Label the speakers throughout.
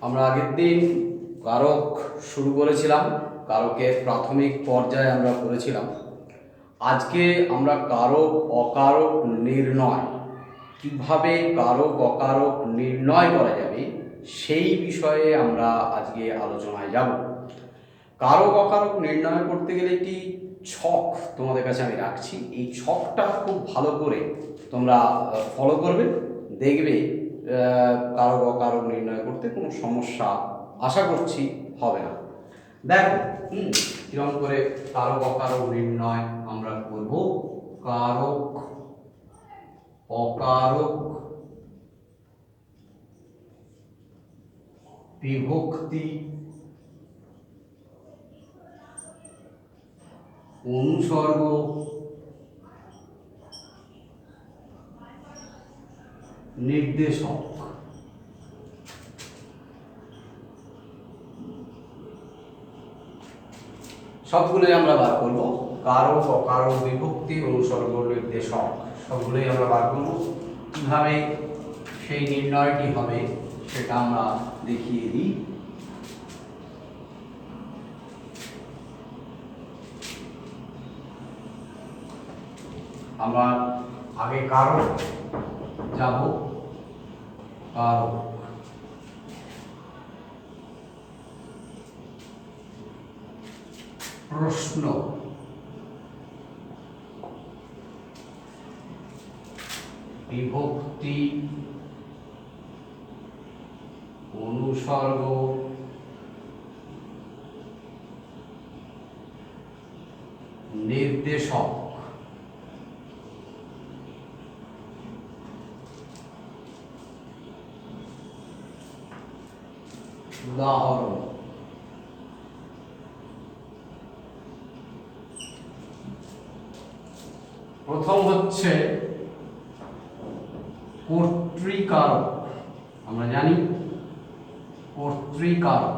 Speaker 1: আমরা আগের দিন কারক শুরু করেছিলাম, কারকের প্রাথমিক পর্যায়ে আমরা করেছিলাম। আজকে আমরা কারক অকারক নির্ণয়, কিভাবে কারক অকারক নির্ণয় করা যাবে সেই বিষয়ে আমরা আজকে আলোচনায় যাব। কারক অকারক নির্ণয় করতে গেলে একটি ছক তোমাদের কাছে আমি রাখছি। এই ছকটা খুব ভালো করে তোমরা ফলো করবে, দেখবে কারক অকারক নির্ণয় করতে কোনো সমস্যা আশা করছি হবে না। দেখো কিরকম করে কারক অকারক নির্ণয় আমরা করব। কারক অকারক বিভক্তি অনুসর্গ নির্দেশক। সবগুলোই আমরা বার করব। কারক অকারক বিভক্তি অনুসর্গ নির্দেশক সবগুলোই আমরা বার করব। কিভাবে সেই নির্ণয়টি হবে সেটা আমরা দেখিয়ে দিই। আমরা আগে কারক যাব। কারক প্রশ্ন, বিভক্তি অনুসর্গ নির্দেশক। উদাহরণ প্রথম হচ্ছে কর্তৃকারক। আমরা জানি কর্তৃকারক।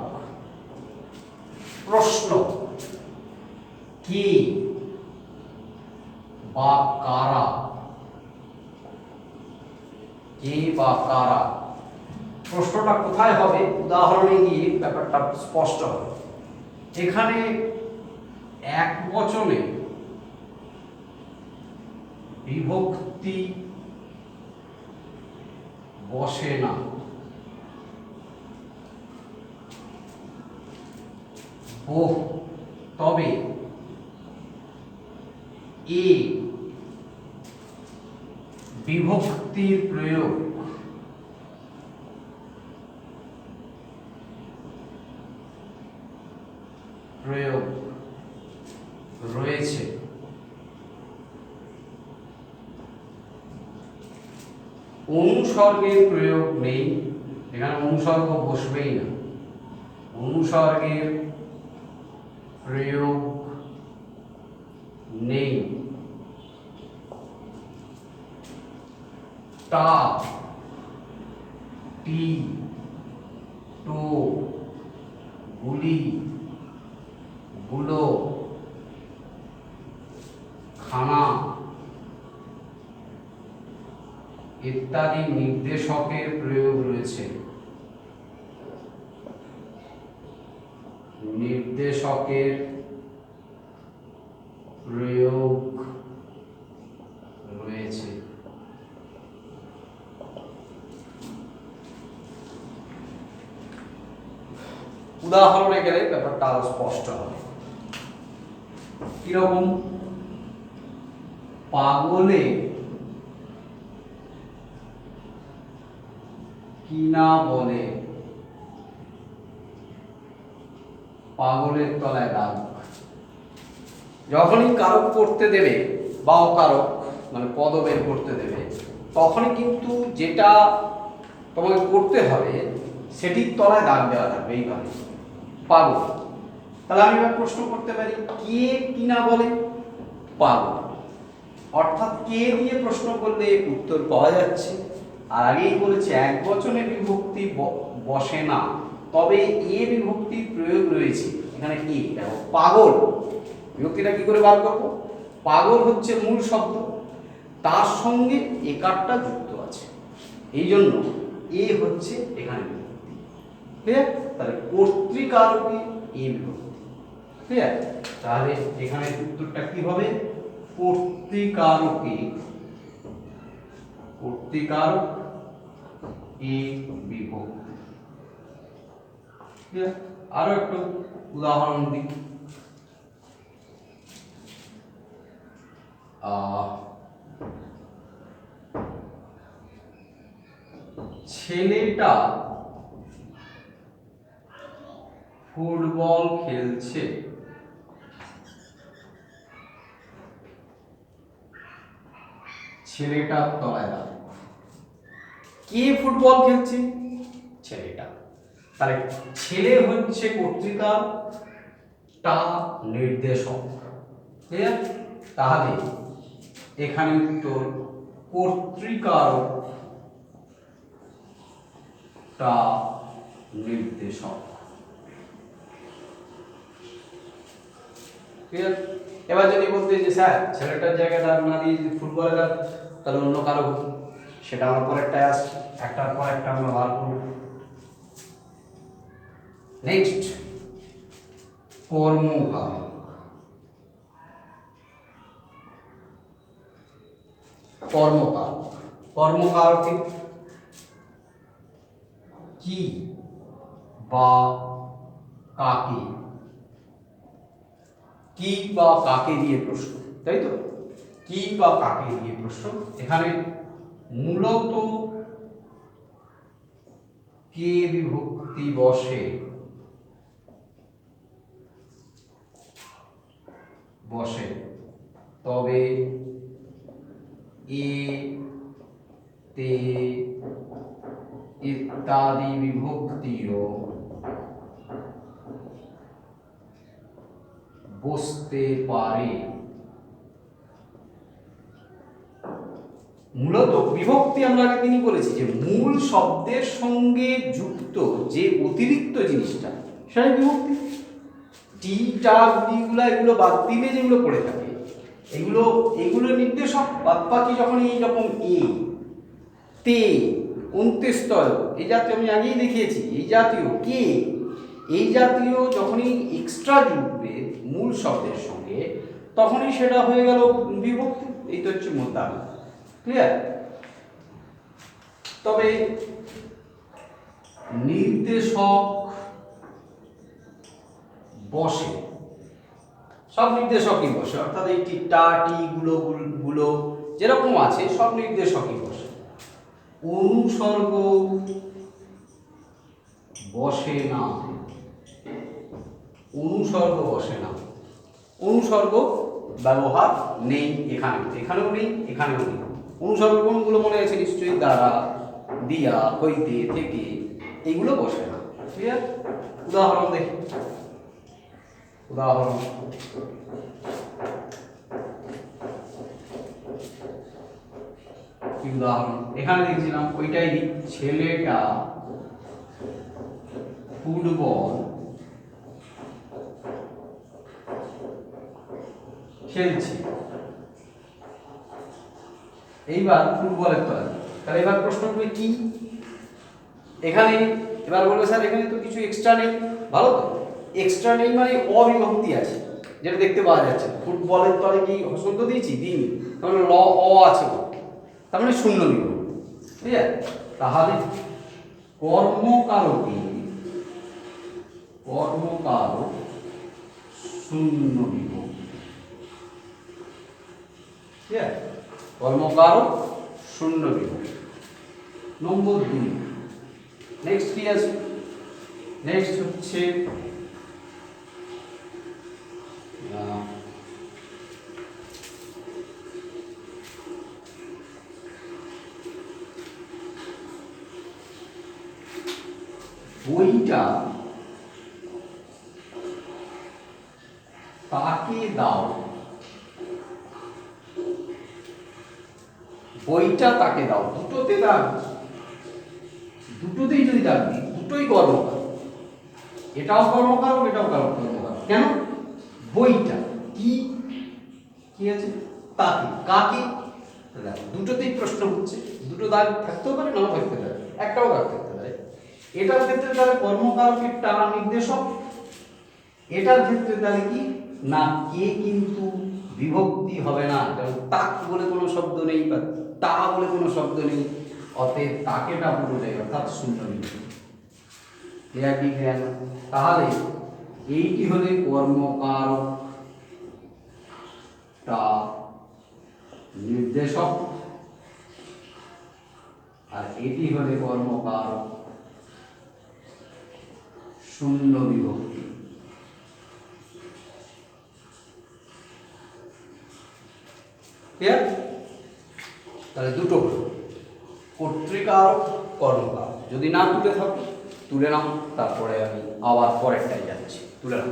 Speaker 1: প্রশ্ন, কে বা কারা, কে বা কারা। প্রশ্নটা কোথায় হবে, উদাহরণে গিয়ে ব্যাপারটা স্পষ্ট হবে। এখানে এক বচনে বিভক্তি বসে না, তবে এ বিভক্তির প্রয়োগ রয়েছে। অনুসর্গের প্রয়োগ নেই, এখানে অনুসর্গ বসবেই না। অনুসর্গের প্রয়োগ নেই। টা, টি, টো, গুলি, গুলো, খানা ইত্যাদি নির্দেশকের প্রয়োগ রয়েছে। নির্দেশকের প্রয়োগ রয়েছে। উদাহরণে গেলে ব্যাপারটা আরো স্পষ্ট হবে। কিরকম, পাগলে কিনা বলে, পাগলের তলায় দাগ। যখনই কারক করতে দেবে বা অকারক মানে পদ বের করতে দেবে, তখনই কিন্তু যেটা তোমাকে করতে হবে সেটির তলায় দাগ দেওয়া থাকবে। এইভাবে পাগল। তাহলে আমি এবার প্রশ্ন করতে পারি, কে কিনা বলে, পাগল। অর্থাৎ কে দিয়ে প্রশ্ন করলে উত্তর পাওয়া যাচ্ছে। আর আগেই বলেছে এক বচনে বিভক্তি বসে না, তবে এ বিভক্তির প্রয়োগ রয়েছে। এখানে কি দেখো, পাগল বিভক্তিটা কি করে বার করব। পাগল হচ্ছে মূল শব্দ, তার সঙ্গে একারটা যুক্ত আছে, এই জন্য এ হচ্ছে এখানে বিভক্তি। ক্লিয়ার? তাহলে কর্তৃকারকে এ বিভক্তি। ক্লিয়ার? তাহলে এখানে উত্তরটা কি হবে? কর্তৃকারকে কর্তৃকারক এ বিভক্তি। ক্লিয়ার? আরো একটু উদাহরণ দিই। ছেলেটা ফুটবল খেলছে। ছেলেটার তলায় দাও। কে ফুটবল খেলছে? ছেলেটা। তাহলে ছেলে হচ্ছে কর্তৃকার, টা নির্দেশক। ক্লিয়ার? তাহলে এখানে উত্তর কর্তৃকারক টা নির্দেশক। ক্লিয়ার? এবার যদি বলতে যে স্যার ছেলেটার জায়গাটা না দিয়ে যদি ফুটবলে দাও, তাহলে অন্য কারো হতো, সেটা আমার পরেরটায় আসছে, একটার পর একটা আমরা বার করব। নেক্সট, কর্মকারক। কর্মকারক কর্মকারকে কি বা কাকে, কি বা কাকে দিয়ে প্রশ্ন, তাই তো? কি বা কাকে দিয়ে প্রশ্ন। এখানে মূলত কে বিভক্তি বসে তবে এ, তে ইত্যাদি বিভক্তিও বসতে পারে। মূলত বিভক্তি আমরা আগে তিনি বলেছি যে মূল শব্দের সঙ্গে যুক্ত যে অতিরিক্ত জিনিসটা সেটাই বিভক্তি। টি টা গুলো এগুলো বাদ দিলে যেগুলো পড়ে থাকে এগুলো নির্দেশক। বাদ বাকি যখন এইরকম এ, তে, অন্ত্যেস্তয় এই জাতীয় আমি আগেই দেখিয়েছি, এই জাতীয় কে, এই জাতীয় যখনই এক্সট্রা জুড়বে মূল শব্দের সঙ্গে তখনই সেটা হয়ে গেল বিভক্তি। এই তো হচ্ছে মোদ্দা। ক্লিয়ার? তবে নির্দেশক বসে, সব নির্দেশকই বসে, অর্থাৎ এই টা টি গুলো যেরকম আছে সব নির্দেশকই বসে। অনুসর্গ বসে না, অনুসর্গ বসে না। অনুসর্গ ব্যবহার নেই এখানেও নেই, এখানেও নেই। অনুসর্গ কোনগুলো মনে আছে নিশ্চয়ই? দ্বারা, দিয়া, হইতে, থেকে, এইগুলো বসে না। ক্লিয়ার? উদাহরণ দেখি। উদাহরণ, কি উদাহরণ? এখানে দেখছিলাম ওইটাই দিই, ছেলেটা ফুটবল খেলছে। এইবার ফুটবলের তলা, তাহলে এবার প্রশ্ন করবে কি এখানে? এবার বলবে স্যার এখানে তো কিছু এক্সট্রা নেই। ভালো তো, এক্সট্রা নেই মানে অবিভক্তি আছে, যেটা দেখতে পাওয়া যাচ্ছে। ফুটবলের তলে কি হসন্ত দিয়েছি? দিন, তাহলে ল অ আছে, তার মানে শূন্য বিভক্তি। ঠিক আছে? তাহলে কর্মকারকে শূন্য বিভক্তি। ঠিক আছে? কর্মকারক শূন্য বিভক্তি। নম্বর 2। নেক্সট কি আছে? নেক্সট হচ্ছে বইটা তাকে দাও। বইটা তাকে দাও, দুটোতে দাগ, দুটোতেই যদি দাগ দিই দুটোই কর্মকারক। এটাও কর্মকারক, এটাও কর্মকারক। কেন? বইটা কি কি আছে? তাকে, কাকে, দুটোতেই প্রশ্ন হচ্ছে। দুটো দাগ থাকতেও পারে, নাও থাকতে পারে, একটাও দাগ থাকতে পারে। এটার ক্ষেত্রে তাহলে কর্মকারকের টা নির্দেশক, এটার ক্ষেত্রে তাহলে কি না কে কিন্তু বিভক্তি হবে না, কারণ তাক বলে কোনো শব্দ নেই বা তা বলে কোনো শব্দ নেই, অতএব তাকেটা পুরো যায় অর্থাৎ শূন্য বিভক্তি। তাহলে এইটি হলে কর্মকারক টা নির্দেশক, আর এটি হলে কর্মকারক শূন্য বিভক্তি। ক্লিয়ার? তাহলে দুটো হলো কর্তৃকারক কর্মকারক। যদি না তুলে থাকো তুলে নাও, তারপরে আমি আবার পরেরটাই যাচ্ছি। তুলে নাও।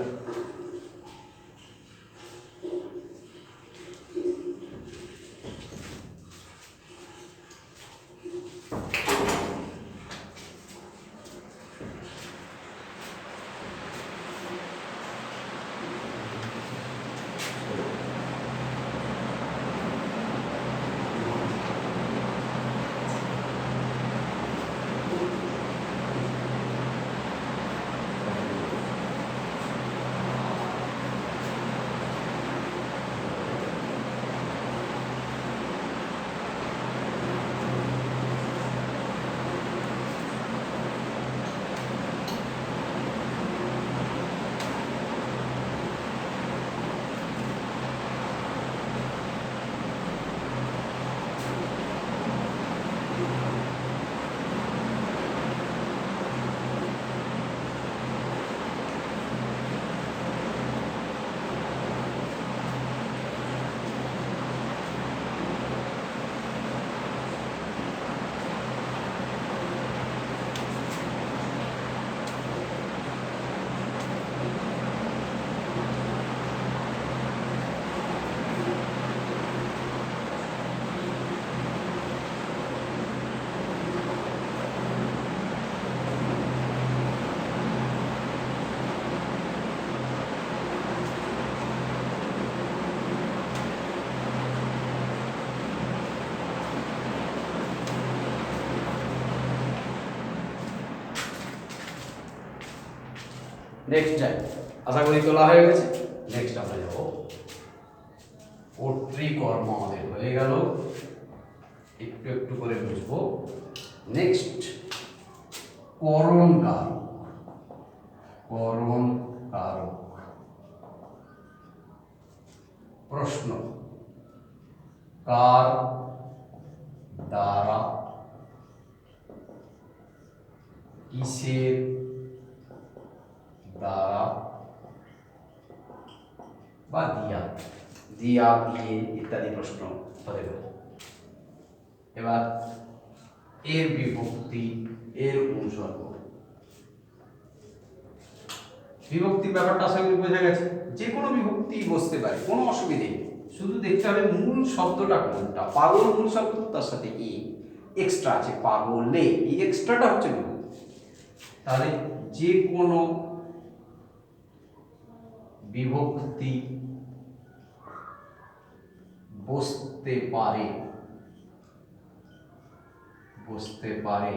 Speaker 1: নেক্সট যাই, আশা করি তোলা হয়ে গেছে। নেক্সট আমরা যাবো কর্তৃকর্ম, আমাদের হয়ে গেল, একটু একটু করে বুঝবো। নেক্সট করণ কারক। করণ কারক প্রশ্ন, কার দ্বারা কিসের দ্বারা বা দিয়া, দিয়া দিয়ে ইত্যাদি প্রশ্ন হতে পারে। এবার এর বিভক্তি, এর অনুসর্গ। বিভক্তির ব্যাপারটা আশা করি বোঝা গেছে। যে কোনো বিভক্তি বসতে পারে, কোনো অসুবিধে নেই, শুধু দেখতে হবে মূল শব্দটা কোনটা। পাগল মূল শব্দ, তার সাথে ই এক্সট্রা আছে, পাগলে, এই এক্সট্রাটা হচ্ছে বিভক্তি। তাহলে যে কোনো বিভক্তি বসতে পারে, বসতে পারে,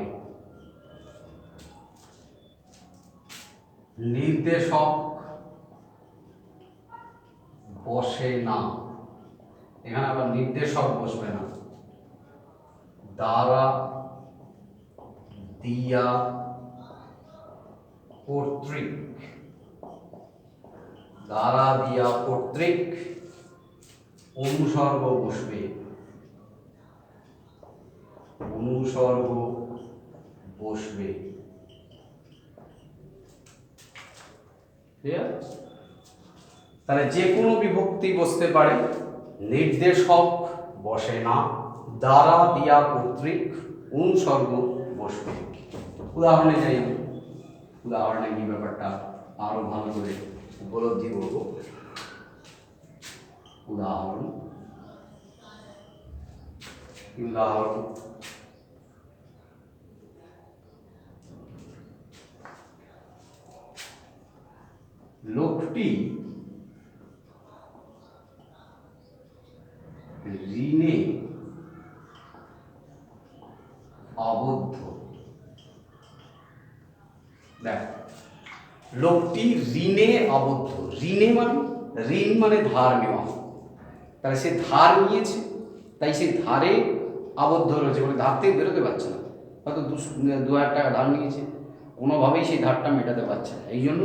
Speaker 1: নির্দেশক বসে না। এখানে আবার নির্দেশক বসবে না, দ্বারা, দিয়া, কর্তৃক, দ্বারা, দিয়া, কর্তৃক, অনুসর্গ বসবে, অনুসর্গ বসবে। তাহলে যে কোনো বিভক্তি বসতে পারে, নির্দেশক বসে না, দ্বারা, দিয়া, কর্তৃক, অনুসর্গ বসবে। উদাহরণে যাই আমি, উদাহরণে কি ব্যাপারটা আরো ভালো করে উপলব্ধি করব। উদাহরণ, উদাহরণ লোকটি ঋণে আবদ্ধ। দেখ, লোকটি ঋণে আবদ্ধ। ঋণ মানে ধার নেওয়া, তাহলে সে ধার নিয়েছে, তাই সে ধারে আবদ্ধ রয়েছে, মানে ধার থেকে বেরোতে পারছে না। হয়তো 2,000 টাকা ধার নিয়েছে, কোনোভাবেই সেই ধারটা মেটাতে পারছে না, এই জন্য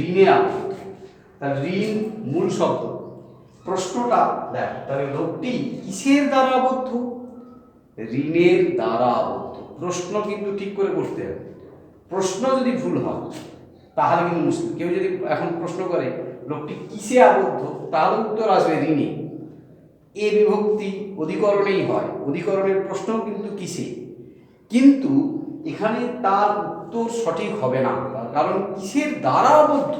Speaker 1: ঋণে আবদ্ধ। তাহলে ঋণ মূল শব্দ। প্রশ্নটা দেখ, তাহলে লোকটি কিসের দ্বারা আবদ্ধ? ঋণের দ্বারা আবদ্ধ। প্রশ্ন কিন্তু ঠিক করে করতে হবে। প্রশ্ন যদি ভুল হয় তাহলে কিন্তু মুশকিল। কেউ যদি এখন প্রশ্ন করে লোকটি কিসে আবদ্ধ, তাহলে উত্তর আসবে ঋণে। এ বিভক্তি অধিকরণেই হয়, অধিকরণের প্রশ্ন কিন্তু কিসে, কিন্তু এখানে তার উত্তর সঠিক হবে না। কারণ কিসের দ্বারা আবদ্ধ?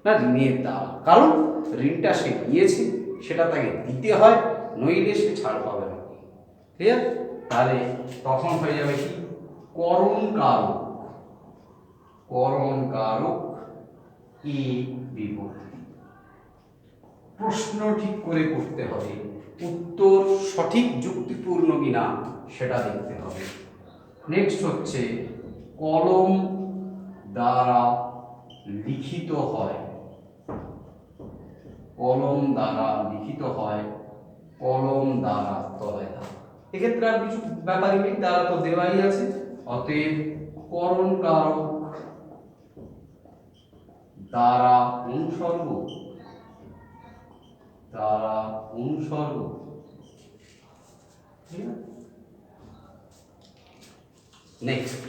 Speaker 1: না, ঋণের দ্বারা। কারণ ঋণটা সে নিয়েছে, সেটা তাকে দিতে হয়, নইলে সে ছাড় পাবে না। ঠিক আছে? তাহলে তখন হয়ে যাবে কি, করণ কারক। করণ কারক এ বিভক্তি। প্রশ্ন ঠিক করে করতে হবে, উত্তর সঠিক যুক্তিপূর্ণ কিনা সেটা দেখতে হবে। নেক্সট হচ্ছে কলম দ্বারা লিখিত হয়। কলম দ্বারা লিখিত হয়, কলম দ্বারা তলায় দাও। এক্ষেত্রে আর কিছু ব্যাপারই নেই, দ্বারা তো দেওয়াই আছে। অতএব করণ কারক দ্বারা অনুসর্গ, দ্বারা অনুসর্গ। নেক্সট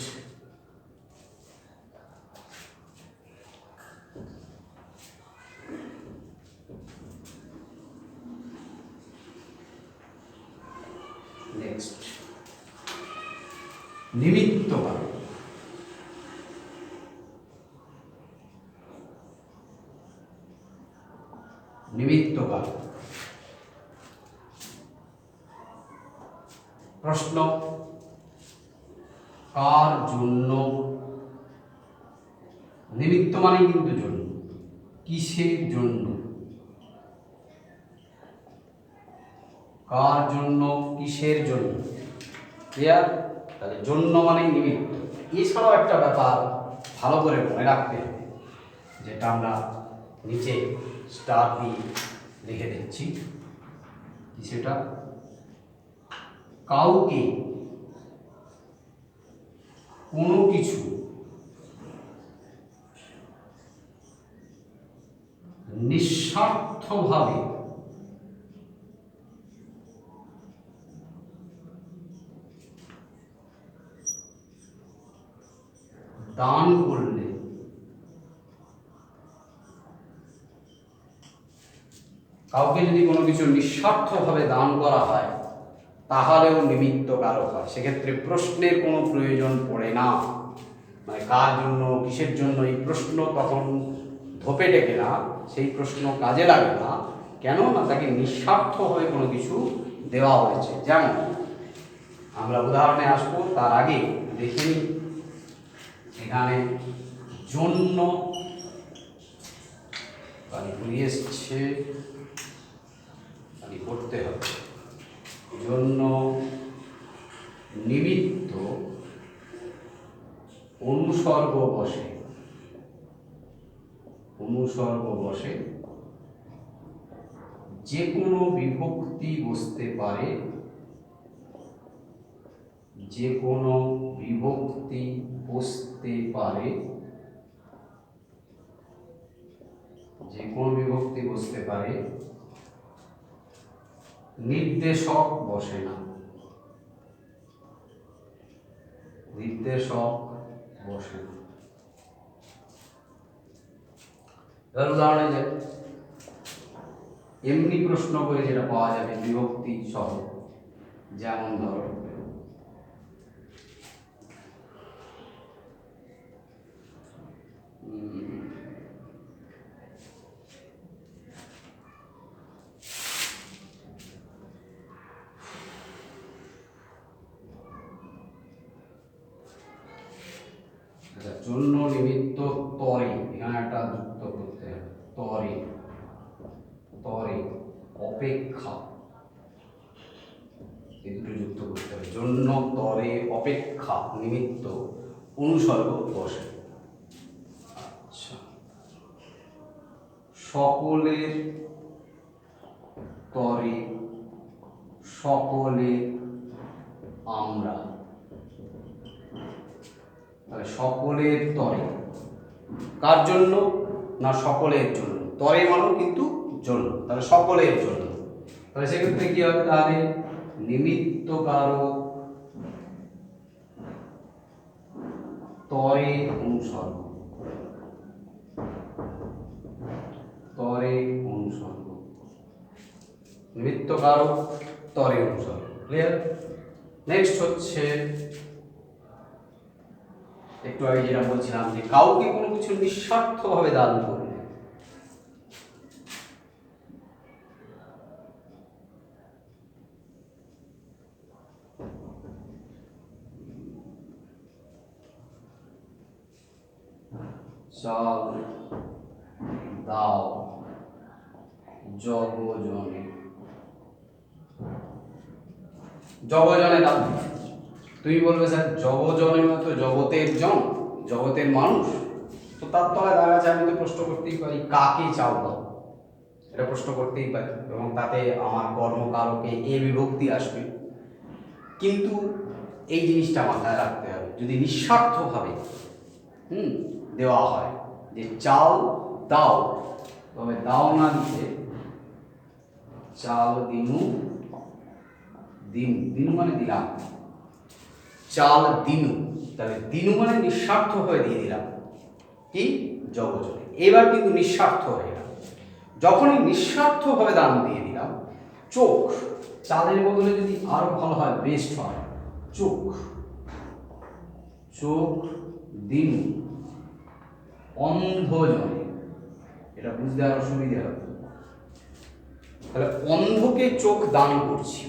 Speaker 1: নিমিত্ত কারক। নিমিত্ত কারক। প্রশ্ন, কার জন্য? নিমিত্ত মানে কিন্তু জন্য। কিসের জন্য? কার জন্য, কিসের জন্য? ক্লিয়ার? তাহলে জন্য মানে নিমিত্ত। এছাড়াও একটা ব্যাপার ভালো করে মনে রাখতে হবে, যেটা আমরা নিচে স্টার দিয়ে লিখে দিচ্ছি। সেটা কাউকে কোনো কিছু নিঃস্বার্থভাবে দান করলে কাউকে যদি কোনো কিছু নিঃস্বার্থভাবে দান করা হয় তাহলেও নিমিত্ত কারক হয়। সেক্ষেত্রে প্রশ্নের কোনো প্রয়োজন পড়ে না, মানে কার জন্য, কিসের জন্য, এই প্রশ্ন তখন ধোপে টেকে না, সেই প্রশ্ন কাজে লাগে না। কেন না, তাকে নিঃস্বার্থভাবে কোনো কিছু দেওয়া হয়েছে। যেমন আমরা উদাহরণে আসবো, তার আগে দেখে নিই এখানে জন্য এসছে, করতে হবে। জন্য নিমিত্ত অনুসর্গ বসে, অনুসর্গ বসে, যে কোনো বিভক্তি বসতে পারে, যে কোনো বিভক্তি বসতে পারে, যে কোনো বিভক্তি বসতে পারে, নির্দেশক বসে না, নির্দেশক বসে না। এবার উদাহরণে যাই, এমনি প্রশ্ন করে যেটা পাওয়া যাবে বিভক্তি সহ, যেমন ধরো জন্য নিমিত্ত তরে, এখানে একটা যুক্ত করতে হবে, তরে, তরে অপেক্ষা, এই দুটো যুক্ত করতে হবে। জন্য, তরে, অপেক্ষা, নিমিত্ত অনুসর্গ বসে। সকলের তরে সকলে আমরা, তাহলে সকলের তরে কার জন্য না সকলের জন্য, তরে মানে কিন্তু জন্য, তাহলে সকলের জন্য। তাহলে সেক্ষেত্রে কি হবে, তাহলে নিমিত্ত কারক তরে অনুসর্গ, তরে অনুসর্গ, নিমিত্ত কারক তরে অনুসর্গ। ক্লিয়ার? নেক্সট হচ্ছে একটু আগে যেটা বলছিলাম যে কাউকে কোনো কিছু নিঃস্বার্থভাবে দান করলে, চাল দাও জগজনে, জগজনে দাও। তুমি বলবে স্যার জগজনে মতো জগতের জন, জগতের মানুষ, তো তার তলায় দেখা যাচ্ছে আমি তো প্রশ্ন করতেই পারি কাকে চাও দাও, এটা প্রশ্ন করতেই পারি, এবং তাতে আমার কর্মকারকে এ বিভক্তি আসবে। কিন্তু এই জিনিসটা মাথায় রাখতে হবে, যদি নিঃস্বার্থভাবে দেওয়া হয় যে চাল দাও, তবে দাও না দিতে চাল দিনু, দিনু, দিনু মানে দিলাম, চাল দিনু, তাহলে দিনু মানে নিঃস্বার্থ হয়ে দিয়ে দিলাম কি জগজনে। এবার কিন্তু নিঃস্বার্থ হয়ে গেল, যখনই নিঃস্বার্থভাবে দান দিয়ে দিলাম, চোখ, চালের বদলে যদি আরো ভালো হয় বেস্ট হয় চোখ, চোখ দিনু অন্ধজনে, এটা বুঝতে আরো সুবিধা হবে। তাহলে অন্ধকে চোখ দান করছি,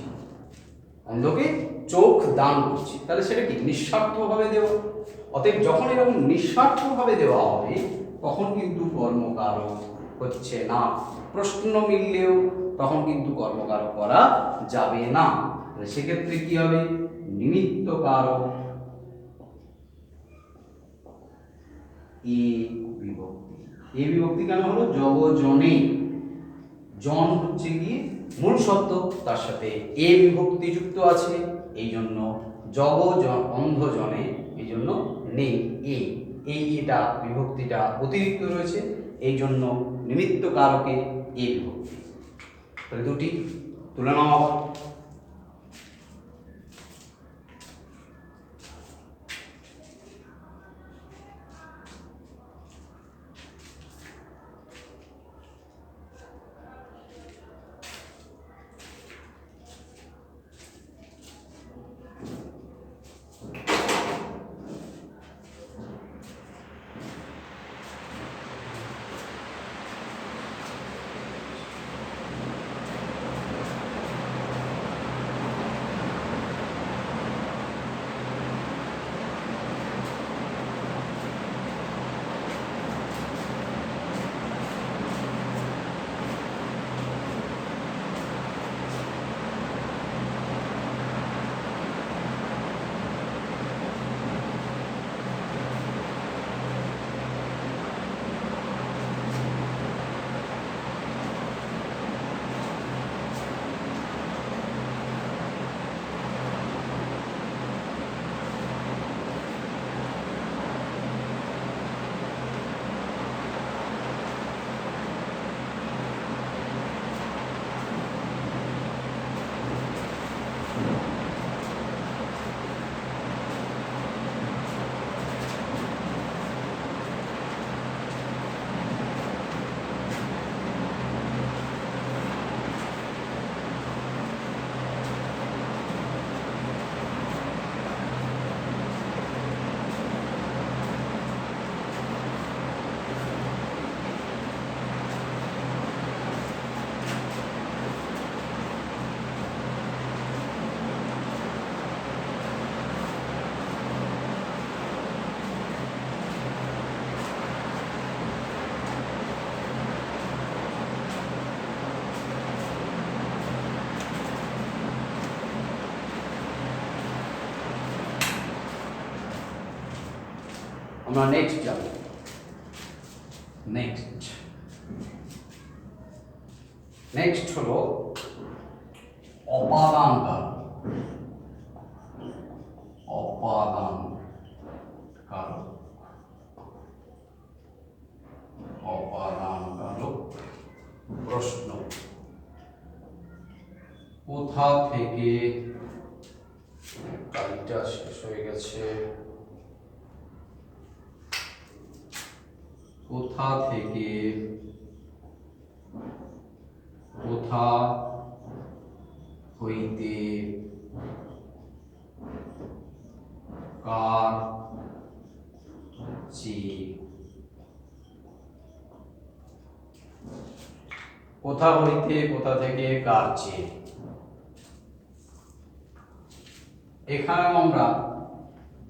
Speaker 1: অন্ধকে চোখ দান করছি, তাহলে সেটা কি নিঃস্বার্থভাবে দেওয়া। অতএব যখন এরকম নিঃস্বার্থভাবে দেওয়া হবে তখন কিন্তু কর্মকারক হচ্ছে না। প্রশ্ন মিললেও তখন কিন্তু কর্মকারক করা যাবে না। সেক্ষেত্রে কি হবে, নিমিত্ত কারক এ বিভক্তি। এ বিভক্তি কেন হলো, জগজনে, জন হচ্ছে কি মূল শব্দ, তার সাথে এ বিভক্তি যুক্ত আছে, এই জন্য জগজন অন্ধজনে, এই জন্য নেই এই এটা বিভক্তিটা অতিরিক্ত রয়েছে, এই জন্য নিমিত্ত কারকে এ বিভক্তি। তাহলে দুটি তুলে নাও আবার। আমরা নেক্সট যাব। নেক্সট নেক্সট হলো অপাদান কারক। অপাদান কারক, অপাদান কারক। প্রশ্ন, কোথা থেকে, কালিটা শেষ হয়ে গেছে, কোথা থেকে, কোথা হইতে, কার চেয়ে, কোথা হইতে, কোথা থেকে, কার চেয়ে। এখানেও আমরা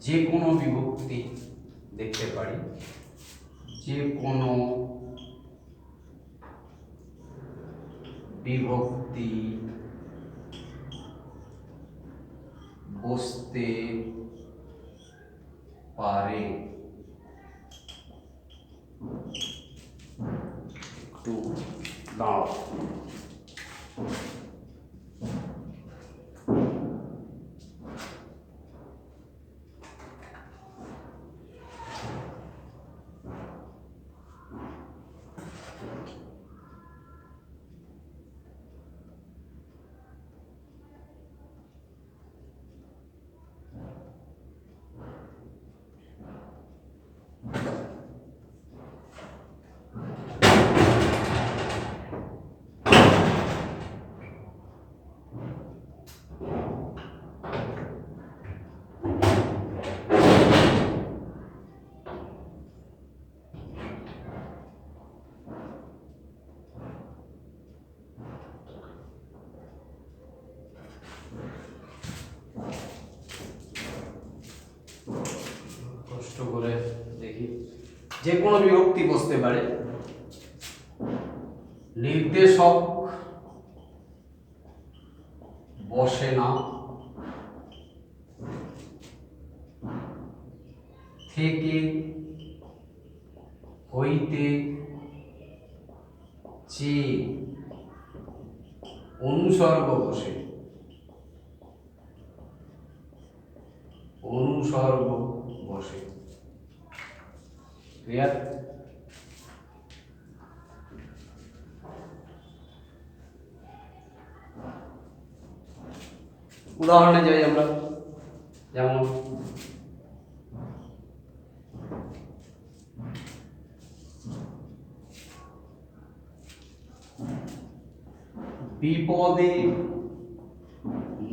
Speaker 1: যে কোনো বিভক্তি দেখতে পারি, যে কোনো বিভক্তি বসতে পারে। একটু দাঁড়াও। কষ্ট করে দেখি। যে কোনো বিভক্তি বসতে পারে, নির্দেশক বসে না, থেকে, হইতে, চেয়ে, অনুসর্গ বসে, অনুসর্গ বসে। ক্লিয়ার? উদাহরণে যাই আমরা, যেমন বিপদে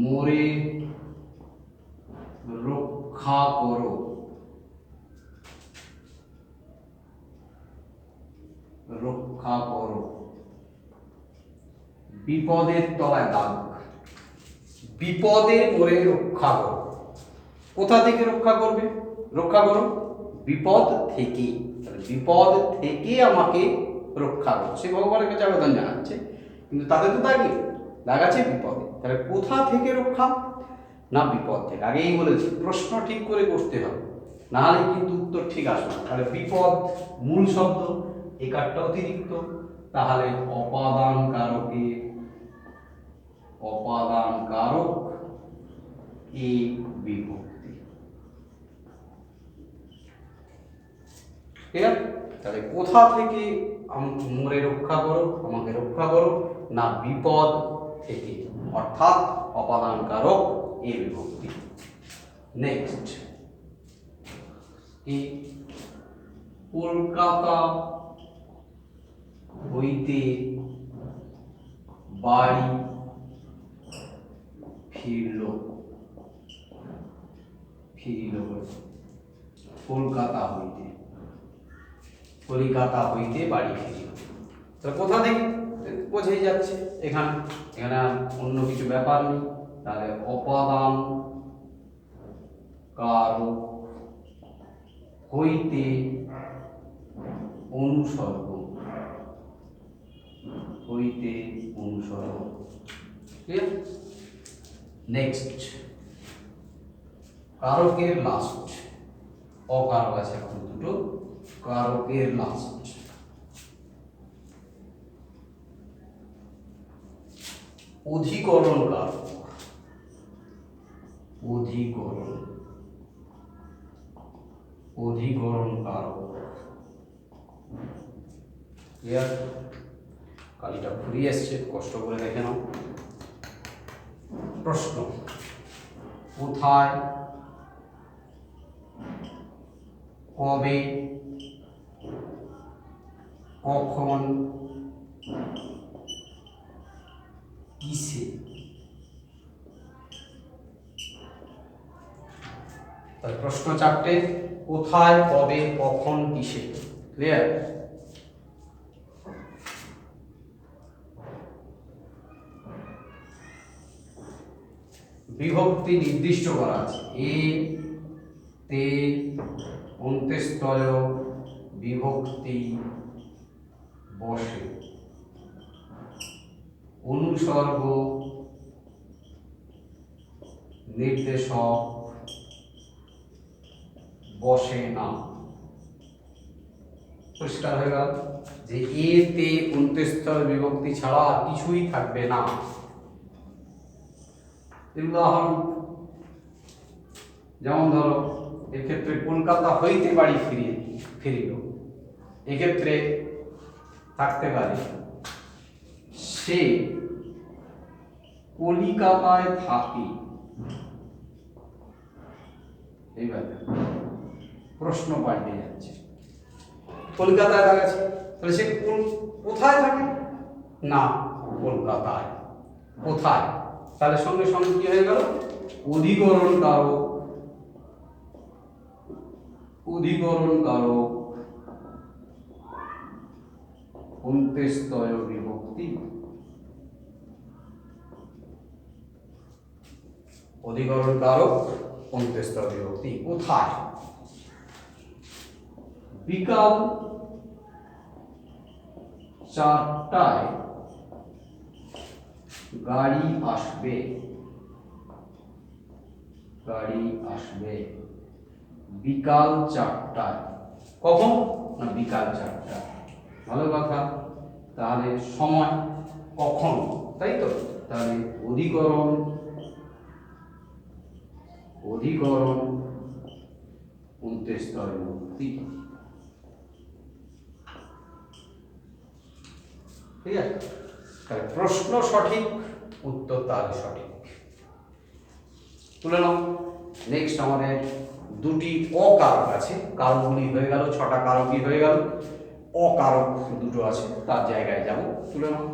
Speaker 1: মোরে রক্ষা করো। রক্ষা করো, বিপদের তলায় দাগ, বিপদে মোরে রক্ষা করো। কোথা থেকে রক্ষা করবে? রক্ষা করো বিপদ থেকে। বিপদ থেকে আমাকে রক্ষা করো, সে ভগবানের কাছে আবেদন জানাচ্ছে, কিন্তু তাদের তো দাগ আছে বিপদে। তাহলে কোথা থেকে রক্ষা? না বিপদ থেকে। আগেই বলেছি প্রশ্ন ঠিক করে করতে হবে, নাহলে কিন্তু উত্তর ঠিক আসবে না। তাহলে বিপদ মূল শব্দ, একারটা অতিরিক্ত, তাহলে অপাদান কারকে, অপাদান কারক এই বিভক্তি। ক্লিয়ার? তাহলে কোথা থেকে মোরে রক্ষা করো, আমাকে রক্ষা করো, না বিপদ থেকে, অর্থাৎ অপাদান কারক এই বিভক্তি। নেক্সট, কি কলকাতা হইতে বাড়ি ফিরল। কলকাতা হইতে, কলিকাতা হইতে বাড়ি ফিরল। তাহলে কোথা থেকে বোঝাই যাচ্ছে, এখানে এখানে অন্য কিছু ব্যাপার নেই। তাহলে অপাদান কারক হইতে অনুসর্গ, হইতে অনুসর্গ। ক্লিয়ার? নেক্সট, কারকের লাস্ট, অকারক আছে এখন দুটো, কারকের লাস্ট অধিকরণ কারক, অধিকরণ কারক। ক্লিয়ার? কালিটা ঘুরিয়ে এসছে, কষ্ট করে দেখে নাও। প্রশ্ন: কোথায়, কবে, কখন, কিসে? তাহলে প্রশ্ন চারটে: কোথায়, কবে, কখন, কিসে। ক্লিয়ার? বিভক্তি নির্দিষ্ট করা আছে। এ তে অন্ত্যেস্তয় বিভক্তি বসে, অনুসর্গ নির্দেশক বসে না। পরিষ্কার হয়ে গেল যে এ তে অন্ত্যেস্তয় বিভক্তি ছাড়া আর কিছুই থাকবে না। উদাহরণ যেমন ধরো, এক্ষেত্রে কলকাতা হইতে বাড়ি ফিরিল, এক্ষেত্রে থাকতে পারে সে কলিকাতায় থাকে। এইবার প্রশ্ন পাল্টে যাচ্ছে, কলকাতায় থাকে, তাহলে সে কোথায় থাকে না, কলকাতায়। কোথায়? তাহলে সঙ্গে সঙ্গে কি হয়ে গেল? অধিকরণ কারক, অধিকরণ কারক অন্ত্যেস্তয় বিভক্তি, অধিকরণ কারক অন্ত্যেস্তয় বিভক্তি। কোথায়? বিকাল 4টায় গাড়ি আসবে, গাড়ি আসবে বিকাল 4টায়। কখন? না, বিকাল 4টায়। ভালো কথা। তাহলে সময় কখন, তাই তো? তাহলে অধিকরণ, অধিকরণ অন্ত্যেস্তয় বিভক্তি। ঠিক আছে? তাহলে প্রশ্ন সঠিক, উত্তর তার সঠিক। তুলে নাও। নেক্সট আমাদের দুটি অকারক আছে। কারকগুলি হয়ে গেল, 6টা কারকই হয়ে গেল। অকারক দুটো আছে, তার জায়গায় যাব। তুলে নাও।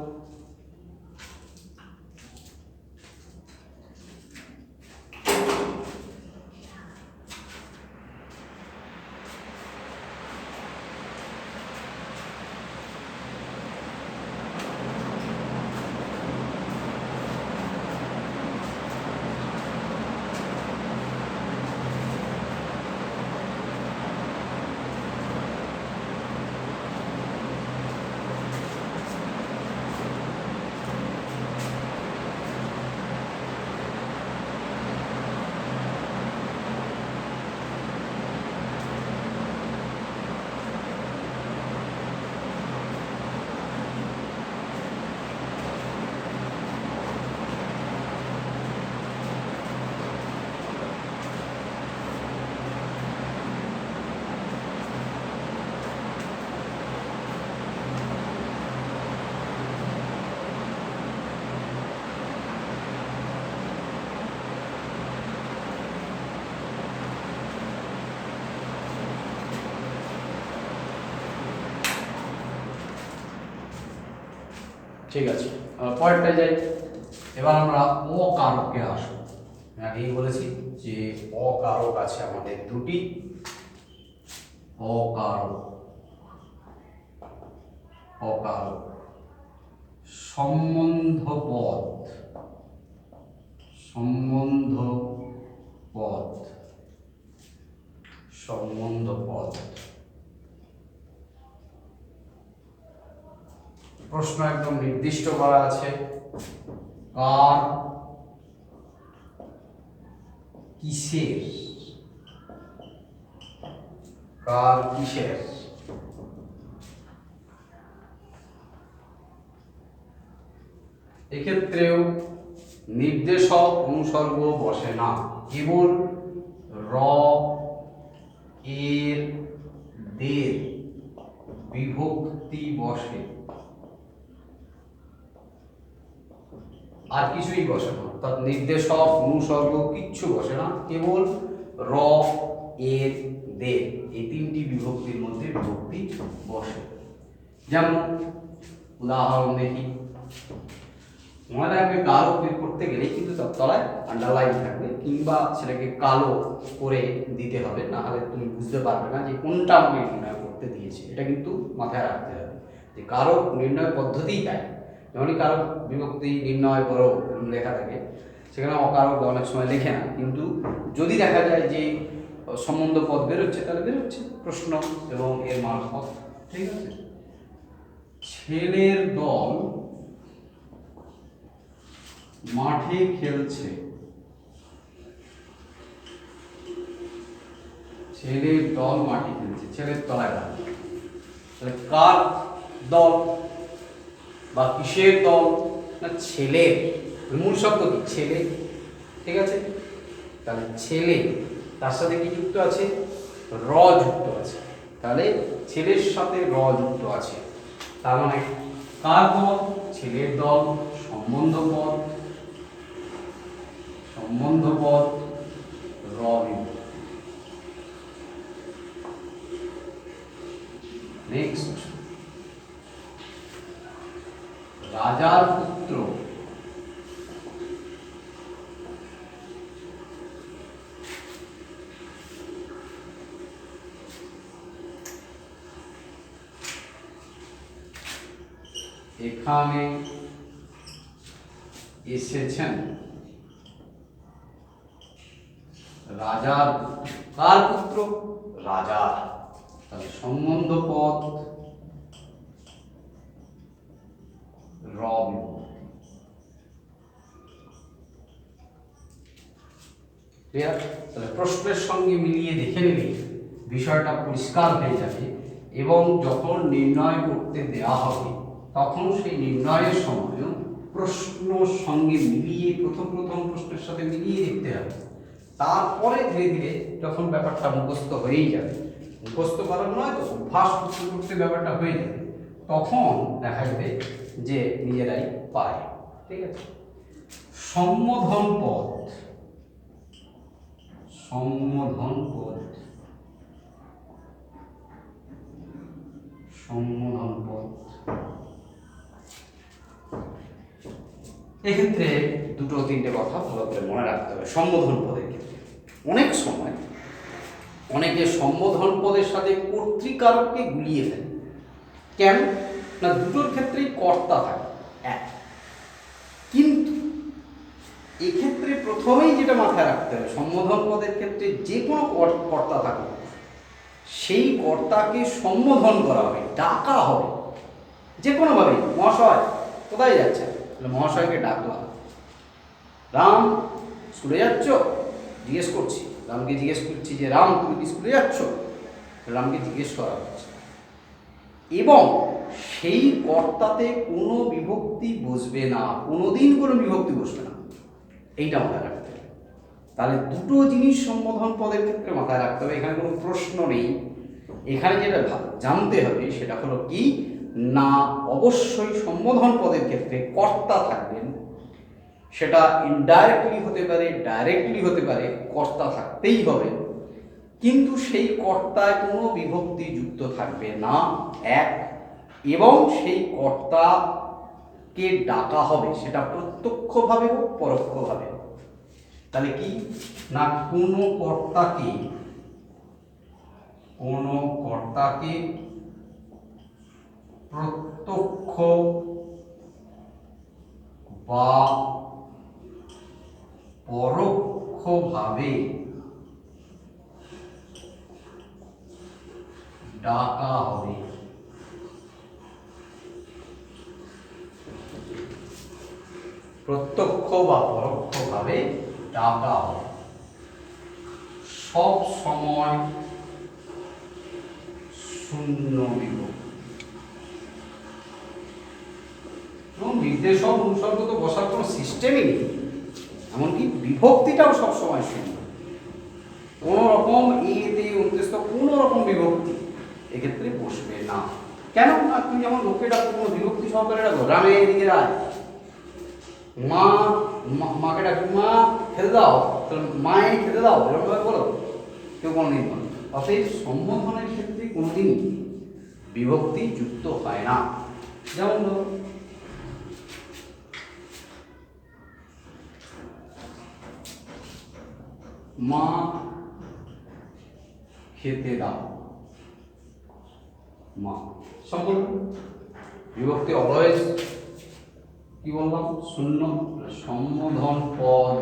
Speaker 1: ঠিক আছে, পরেরটা যাই। এবার আমরা অকারকে আসবো। আগেই বলেছি যে অকারক আছে আমাদের দুটি। অকারক, অকারক সম্বন্ধ পদ, সম্বন্ধ পদ, সম্বন্ধ পদ। প্রশ্ন একদম নির্দিষ্ট করা আছে। কার, কিসের, কার কিসের। এক্ষেত্রেও নির্দেশক অনুসর্গ বসে না, কেবল র এর দের বিভক্তি বসে, আর কিছুই বসে না। অর্থাৎ নির্দেশক অনুসর্গ কিচ্ছু বসে না, কেবল র এর দের এই তিনটি বিভক্তির মধ্যে বিভক্তি বসে। যেমন উদাহরণ দেখি, মনে রাখবে কারক বের করতে গেলে কিন্তু তার তলায় আন্ডারলাইন থাকবে, কিংবা সেটাকে কালো করে দিতে হবে, না হলে তুমি বুঝতে পারবে না যে কোনটা আমাকে নির্ণয় করতে দিয়েছে। এটা কিন্তু মাথায় রাখতে হবে যে কারক নির্ণয় পদ্ধতিই তাই। যেমনই কারক বিভক্তি নির্ণয় করো লেখা থাকে, সেখানে অকারক অনেক সময় লেখে না, কিন্তু যদি দেখা যায় যে সম্বন্ধ পদ বেরোচ্ছে তাহলে বেরোচ্ছে প্রশ্ন এবং এর মারফত। ঠিক আছে, ছেলের দল মাঠে খেলছে, ছেলের দল মাঠে খেলছে, ছেলের তলায় দাঁড়িয়ে, তাহলে কার দল বা কিসের দল? না ছেলের, মূল শব্দ কি? ছেলে। ঠিক আছে, তাহলে ছেলে তার সাথে কি যুক্ত আছে? র যুক্ত আছে, তাহলে ছেলের সাথে র যুক্ত আছে, তার মানে কার দল? ছেলের দল, সম্বন্ধ পদ, সম্বন্ধ পদ র বিভক্তি। নেক্সট, রাজার পুত্র এখানে এসেছেন। রাজার, কার পুত্র? রাজার, তাহলে সম্বন্ধ পদ র বিভক্তি। ক্লিয়ার? তাহলে প্রশ্নের সঙ্গে মিলিয়ে দেখে নিলে বিষয়টা পরিষ্কার হয়ে যাবে, এবং যখন নির্ণয় করতে দেওয়া হবে তখন সেই নির্ণয়ের সময়ও প্রশ্নর সঙ্গে মিলিয়ে প্রথম প্রশ্নের সাথে মিলিয়ে দেখতে হবে। তারপরে ধীরে ধীরে যখন ব্যাপারটা মুখস্থ হয়েই যাবে, মুখস্থ করার নয় তো অভ্যাস করতে করতে ব্যাপারটা হয়ে যাবে, তখন দেখা যাবে যে নিজেরাই পারে। ঠিক আছে, সম্বোধন পদ, সম্বোধন পদ, সম্বোধন পদ, এক্ষেত্রে দুটো তিনটে কথা ভালো করে মনে রাখতে হবে। সম্বোধন পদের ক্ষেত্রে অনেক সময় অনেকে সম্বোধন পদের সাথে কর্তৃকারককে গুলিয়ে ফেলে। কেন না, দুটোর ক্ষেত্রেই কর্তা থাকে এক, কিন্তু এক্ষেত্রে প্রথমেই যেটা মাথায় রাখতে হবে, সম্বোধন পদের ক্ষেত্রে যে কোনো কর্তা থাকুক, সেই কর্তাকে সম্বোধন করা হবে, ডাকা হবে যে কোনোভাবেই। মহাশয় কোথায় যাচ্ছে? মহাশয়কে ডাকলাম। রাম স্কুলে যাচ্ছ? জিজ্ঞেস করছি, রামকে জিজ্ঞেস করছি যে রাম তুমি কি স্কুলে যাচ্ছ? রামকে জিজ্ঞেস করা হচ্ছে, এবং সেই কর্তাতে কোনো বিভক্তি বসবে না, কোনোদিন কোনো বিভক্তি বসবে না, এইটা মাথায় রাখতে হবে। তাহলে দুটো জিনিস সম্বোধন পদের ক্ষেত্রে মাথায় রাখতে হবে, এখানে কোনো প্রশ্ন নেই। এখানে যেটা জানতে হবে সেটা হলো কি না, অবশ্যই সম্বোধন পদের ক্ষেত্রে কর্তা থাকবেন, সেটা ইনডাইরেক্টলি হতে পারে, ডাইরেক্টলি হতে পারে, কর্তা থাকতেই হবে, কিন্তু সেই কর্তায় কোনো বিভক্তি যুক্ত থাকবে না এক, এবং সেই কর্তাকে ডাকা হবে, সেটা প্রত্যক্ষভাবে হোক পরোক্ষভাবে। তাহলে কি না, কোনো কর্তাকে প্রত্যক্ষ বা পরোক্ষভাবে ডাকা হবে। প্রত্যক্ষ বা পরোক্ষভাবে ডাকা হবে, সব সময় শূন্য বিভক্তি, এবং নির্দেশক অনুসর্গ তো বসার কোনো সিস্টেমই নেই, এমনকি বিভক্তিটাও সবসময় শূন্য, কোনো রকম এতে অন্ত্যস্ত কোনো রকম বিভক্তি এক্ষেত্রে বসবে না। কেন না, তুমি যেমন লোকে ডাকো কোনো বিভক্তি সহকারে ডাকো, রামে এদিকে রায়, মা মাকে ডাকো মা খেতে দাও, তাহলে মায়ে খেতে দাও এরকমভাবে বলো, কেউ কোনোদিন বলো। অতএব সম্বোধনের ক্ষেত্রে কোনোদিনই বিভক্তি যুক্ত হয় না। যেমন ধরো মা খেতে দাও, মা সম্বোধন, বিভক্তি অলওয়েজ কি বললাম শূন্য, সম্বোধন পদ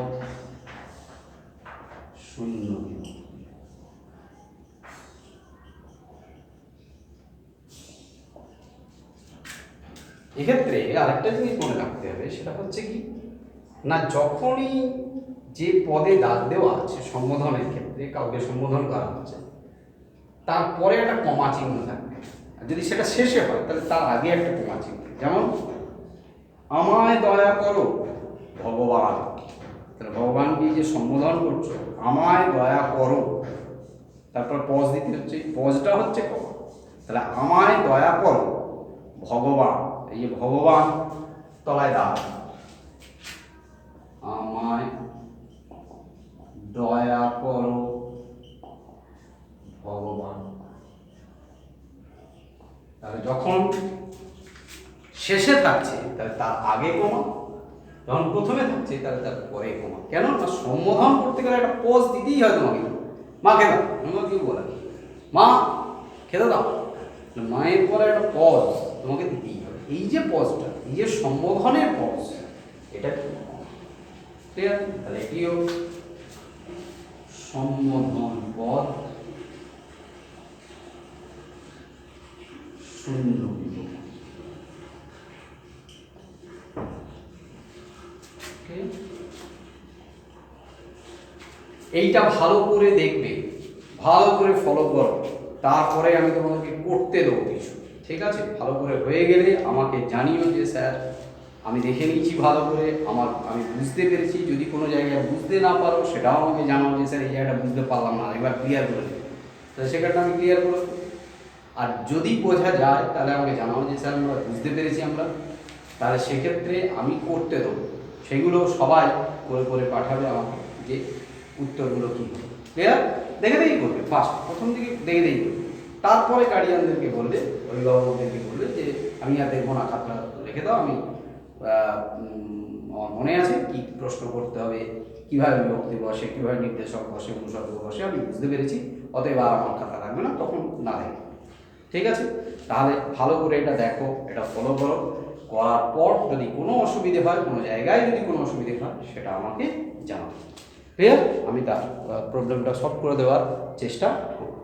Speaker 1: শূন্য। এক্ষেত্রে আরেকটা জিনিস মনে রাখতে হবে, সেটা হচ্ছে কি না, যখনই যে পদে দাগ দেওয়া আছে সম্বোধনের ক্ষেত্রে, কাউকে সম্বোধন করা হচ্ছে, তারপরে একটা কমা চিহ্ন থাকবে, আর যদি সেটা শেষে হয় তাহলে তার আগে একটা কমা চিহ্ন। যেমন আমায় দয়া করো ভগবান, তাহলে ভগবানকে যে সম্বোধন করছো আমায় দয়া করো, তারপর পজ দিতে হচ্ছে, পজটা হচ্ছে কমা, তাহলে আমায় দয়া করো ভগবান, এই যে ভগবান তলায় দাগ, আমায় দয়া করো ভগবান, তাহলে যখন শেষে থাকছে তাহলে তার আগে কমা, যখন প্রথমে থাকছে তাহলে তার পরে কমা। কেন না, সম্বোধন করতে গেলে একটা পজ দিতেই হয় তোমাকে, মা খেতে দাও, তোমাকে কেউ বলে মা খেতে দাও, মায়ের পরে একটা পজ তোমাকে দিতেই হবে। এই যে পজটা, এই যে সম্বোধনের পজ, এটা ক্লিয়ার? তাহলে এটিও সম্বোধন পদ শূন্য বিভক্তি। এইটা ভালো করে দেখবে, ভালো করে ফলো করো, তারপরে আমি তোমাদেরকে করতে দেবো কিছু, ঠিক আছে? ভালো করে হয়ে গেলে আমাকে জানিও যে স্যার আমি দেখে নিয়েছি ভালো করে, আমি বুঝতে পেরেছি। যদি কোনো জায়গায় বুঝতে না পারো সেটাও আমাকে জানাও যে স্যার এই জায়গাটা বুঝতে পারলাম না, এবার ক্লিয়ার করে দেবো, তাহলে সেখানটা আমি ক্লিয়ার করে দেবো। আর যদি বোঝা যায় তাহলে আমাকে জানাও যে স্যার আমরা বুঝতে পেরেছি আমরা, তাহলে সেক্ষেত্রে আমি করতে দেবো। সেগুলো সবাই করে করে পাঠাবে আমাকে, যে উত্তরগুলো কী হবে। ক্লিয়ার? দেখে দেখেই করবে, ফার্স্ট প্রথম দিকে দেখে দেখেই করবে, তারপরে গার্ডিয়ানদেরকে বলবে, অভিভাবকদেরকে বলবে যে আমি আর দেখবো না, খাতা রেখে দাও, আমি আমার মনে আছে কি প্রশ্ন করতে হবে, কীভাবে বিভক্তি বসে, কীভাবে নির্দেশক বসে, অনুসর্গ বসে, আমি বুঝতে পেরেছি, অতএব আর আমার খাতা লাগবে না, তখন না দেখে। ঠিক আছে? তাহলে ভালো করে এটা দেখো, এটা ফলো করো, করার পর যদি কোনো অসুবিধে হয়, কোনো জায়গায় যদি কোনো অসুবিধে হয় সেটা আমাকে জানাও। ক্লিয়ার? আমি তার প্রবলেমটা সলভ করে দেওয়ার চেষ্টা করব।